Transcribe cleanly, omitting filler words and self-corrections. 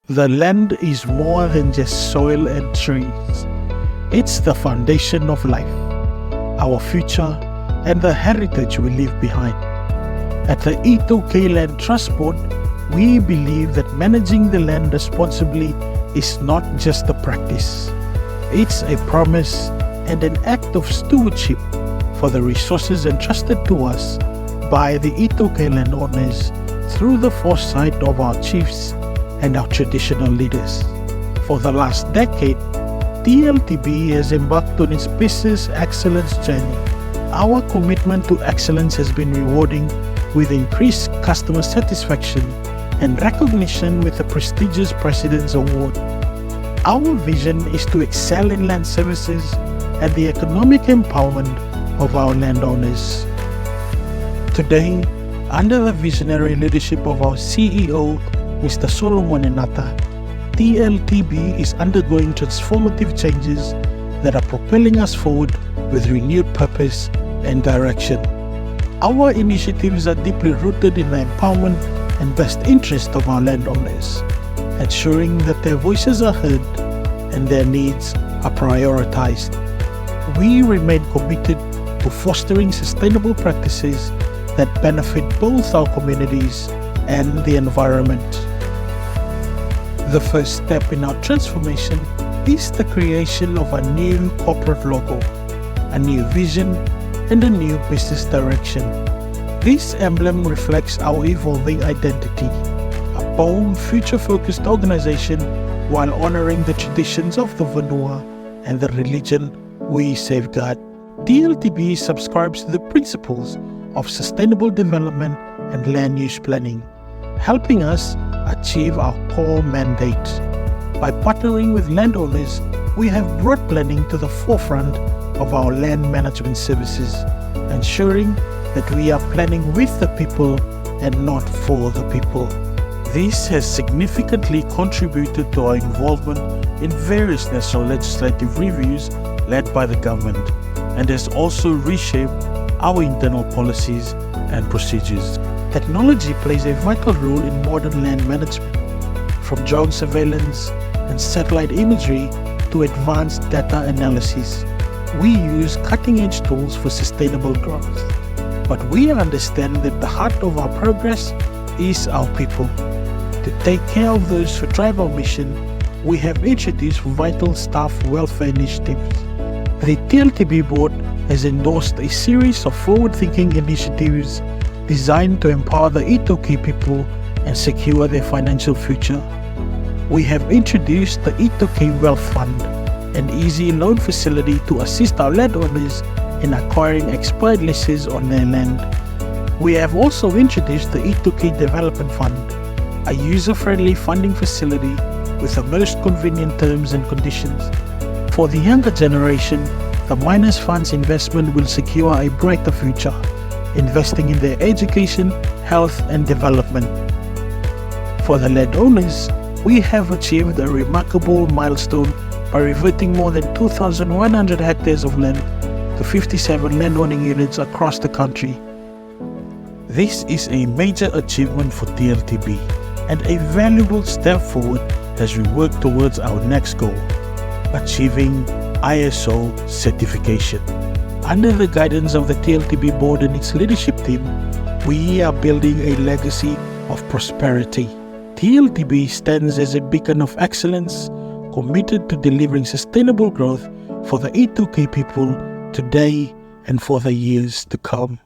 The land is more than just soil and trees. It's the foundation of life, our future, and the heritage we leave behind. At the Itoke Land Trust Board, we believe that managing the land responsibly is not just a practice. It's a promise and an act of stewardship for the resources entrusted to us by the Itoke landowners through the foresight of our chiefs and our traditional leaders. For the last decade, TLTB has embarked on its business excellence journey. Our commitment to excellence has been rewarding with increased customer satisfaction and recognition with the prestigious President's Award. Our vision is to excel in land services and the economic empowerment of our landowners. Today, under the visionary leadership of our CEO, Mr. Solomon Enata, TLTB is undergoing transformative changes that are propelling us forward with renewed purpose and direction. Our initiatives are deeply rooted in the empowerment and best interest of our landowners, ensuring that their voices are heard and their needs are prioritized. We remain committed to fostering sustainable practices that benefit both our communities and the environment. The first step in our transformation is the creation of a new corporate logo, a new vision, and a new business direction. This emblem reflects our evolving identity, a bold, future-focused organization while honoring the traditions of the Vanua and the religion we safeguard. TLTB subscribes to the principles of sustainable development and land use planning, helping us achieve our core mandate. By partnering with landowners, we have brought planning to the forefront of our land management services, ensuring that we are planning with the people and not for the people. This has significantly contributed to our involvement in various national legislative reviews led by the government, and has also reshaped our internal policies and procedures. Technology plays a vital role in modern land management, from drone surveillance and satellite imagery to advanced data analysis. We use cutting-edge tools for sustainable growth, but we understand that the heart of our progress is our people. To take care of those who drive our mission, we have introduced vital staff welfare initiatives. The TLTB board has endorsed a series of forward-thinking initiatives designed to empower the Itoke people and secure their financial future. We have introduced the Itoke Wealth Fund, an easy loan facility to assist our landowners in acquiring expired leases on their land. We have also introduced the Itoke Development Fund, a user-friendly funding facility with the most convenient terms and conditions. For the younger generation, the Miners Fund's investment will secure a brighter future, investing in their education, health, and development. For the landowners, we have achieved a remarkable milestone by reverting more than 2,100 hectares of land to 57 landowning units across the country. This is a major achievement for TLTB and a valuable step forward as we work towards our next goal, achieving ISO certification. Under the guidance of the TLTB board and its leadership team, we are building a legacy of prosperity. TLTB stands as a beacon of excellence, committed to delivering sustainable growth for the Itoke people today and for the years to come.